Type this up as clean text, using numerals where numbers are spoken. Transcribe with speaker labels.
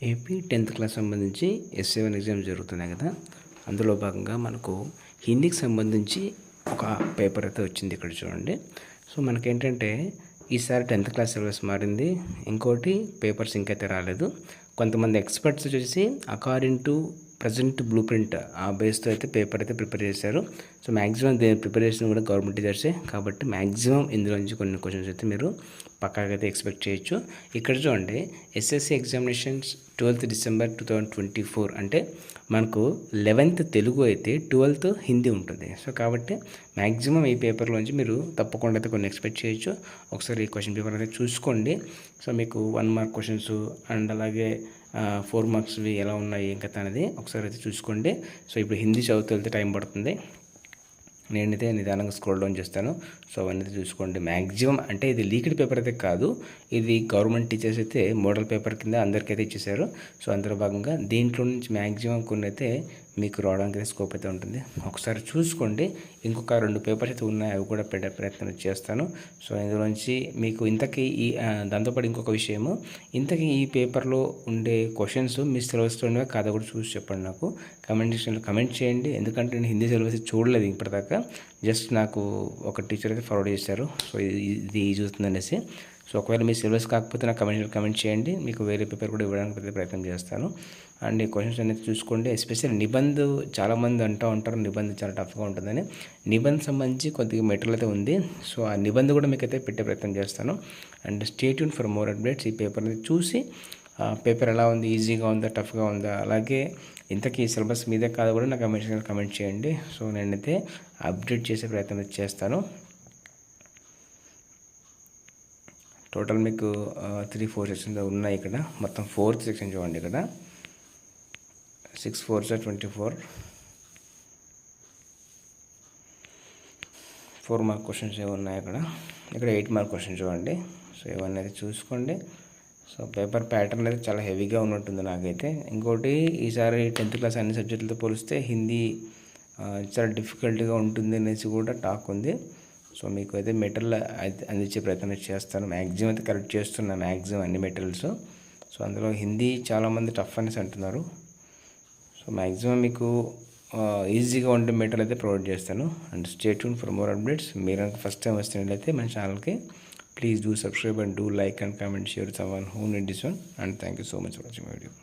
Speaker 1: AP 10th class సంబంధించి ఎస్ఏ1 exams జరుగుతున్నాయి కదా. అందులో భాగంగా మనకు హిందీకి సంబంధించి ఒక పేపర్ అయితే వచ్చింది. ఇక్కడ చూడండి. సో మనకేంటంటే ఈసారి 10th క్లాస్ సిలబస్ మారింది. ఇంకోటి పేపర్స్ ఇంకైతే రాలేదు. కొంతమంది ఎక్స్పర్ట్స్ వచ్చేసి according to present blue print ఆ బేస్తో అయితే పేపర్ అయితే ప్రిపేర్ చేశారు. సో మ్యాక్సిమం దేని ప్రిపరేషన్ కూడా గవర్నమెంట్ టీచర్సే కాబట్టి మ్యాక్సిమం ఇందులో నుంచి కొన్ని క్వశ్చన్స్ అయితే మీరు పక్కాగా అయితే ఎక్స్పెక్ట్ చేయొచ్చు. ఇక్కడ చూడండి, ఎస్ఎస్సి ఎగ్జామినేషన్స్ 12th December 2024 అంటే మనకు 11th తెలుగు అయితే 12th హిందీ ఉంటుంది. సో కాబట్టి మ్యాక్సిమం ఈ పేపర్లోంచి మీరు తప్పకుండా అయితే కొన్ని ఎక్స్పెక్ట్ చేయొచ్చు. ఒకసారి ఈ క్వశ్చన్ పేపర్ అయితే చూసుకోండి. సో మీకు 1 మార్క్ క్వశ్చన్స్ అండ్ అలాగే 4 మార్క్స్వి ఎలా ఉన్నాయి ఏం కథ అనేది ఒకసారి అయితే చూసుకోండి. సో ఇప్పుడు హిందీ చదువుతూ వెళ్తే టైం పడుతుంది. నేనైతే నిదానంగా స్క్రోల్ డౌన్ చేస్తాను. సో అవన్నీ చూసుకోండి. మ్యాక్సిమం అంటే ఇది లీక్డ్ పేపర్ అయితే కాదు, ఇది గవర్నమెంట్ టీచర్స్ అయితే మోడల్ పేపర్ కింద అందరికైతే ఇచ్చేసారు. సో అందులో భాగంగా దీంట్లో నుంచి మ్యాక్సిమం కొన్ని అయితే మీకు రావడానికి అయితే స్కోప్ అయితే ఉంటుంది. ఒకసారి చూసుకోండి. ఇంకొక 2 పేపర్స్ అయితే ఉన్నాయి, అవి కూడా పెట్టే ప్రయత్నం చేస్తాను. సో ఇందులోంచి మీకు ఇంతకీ ఈ దాంతోపాటు ఇంకొక విషయము, ఇంతకీ ఈ పేపర్లో ఉండే క్వశ్చన్స్ మీ సిలబస్లోనే కాదా కూడా చూసి చెప్పండి. నాకు కమెంట్ సెక్షన్లో కమెంట్ చేయండి. ఎందుకంటే నేను హిందీ సిలబస్ చూడలేదు ఇప్పటిదాకా. జస్ట్ నాకు ఒక టీచర్ అయితే ఫార్వర్డ్ చేశారు. సో ఇది చూస్తుందనేసి. సో ఒకవేళ మీ సిలబస్ కాకపోతే నాకు కమెంట్ చేయండి. మీకు వేరే పేపర్ కూడా ఇవ్వడానికి ప్రయత్నం చేస్తాను. అండ్ ఈ క్వశ్చన్స్ అనేది చూసుకోండి. ఎస్పెషల్లీ నిబంధ చాలామంది అంటూ ఉంటారు నిబంధ చాలా టఫ్గా ఉంటుందని. నిబంధ సంబంధించి కొద్దిగా మెటీరియల్ అయితే ఉంది. సో ఆ నిబంధ కూడా మీకు అయితే పెట్టే ప్రయత్నం చేస్తాను. And stay tune for more updates. ఈ పేపర్ని చూసి పేపర్ ఎలా ఉంది, ఈజీగా ఉందా, టఫ్గా ఉందా, అలాగే ఇంతకీ సిలబస్ మీదే కాదు కూడా నాకు కమెంట్ చేయండి. సో నేనైతే అప్డేట్ చేసే ప్రయత్నం చేస్తాను. టోటల్ మీకు 3-4 సెక్షన్స్ ఉన్నాయి. ఇక్కడ మొత్తం 4th సెక్షన్ చూడండి. ఇక్కడ 6 4s 24 4 మార్క్ క్వశ్చన్స్ ఏమి ఉన్నాయి. ఇక్కడ 8 మార్క్ క్వశ్చన్ చూడండి. సో ఇవన్నీ అయితే చూసుకోండి. సో పేపర్ ప్యాటర్న్ అయితే చాలా హెవీగా ఉన్నట్టుంది నాకైతే. ఇంకోటి ఈసారి 10th క్లాస్ అన్ని సబ్జెక్టులతో పోలిస్తే హిందీ చాలా డిఫికల్ట్గా ఉంటుంది అనేసి కూడా టాక్ ఉంది. సో మీకు అయితే మెటీరియల్ అందించే ప్రయత్నం చేస్తాను. మ్యాక్సిమం అయితే కరెక్ట్ చేస్తున్నాను మ్యాక్సిమం అన్ని మెటీరియల్స్. సో అందులో హిందీ చాలామంది టఫ్ అనేసి అంటున్నారు. సో మ్యాక్సిమం మీకు ఈజీగా ఉండే మెటీరియల్ అయితే ప్రొవైడ్ చేస్తాను. And stay tune for more updates. మీరు ఫస్ట్ టైం వస్తున్నట్లయితే మన ఛానల్కి please do subscribe and do like and comment share some one who need this one. And thank you so much for watching my video.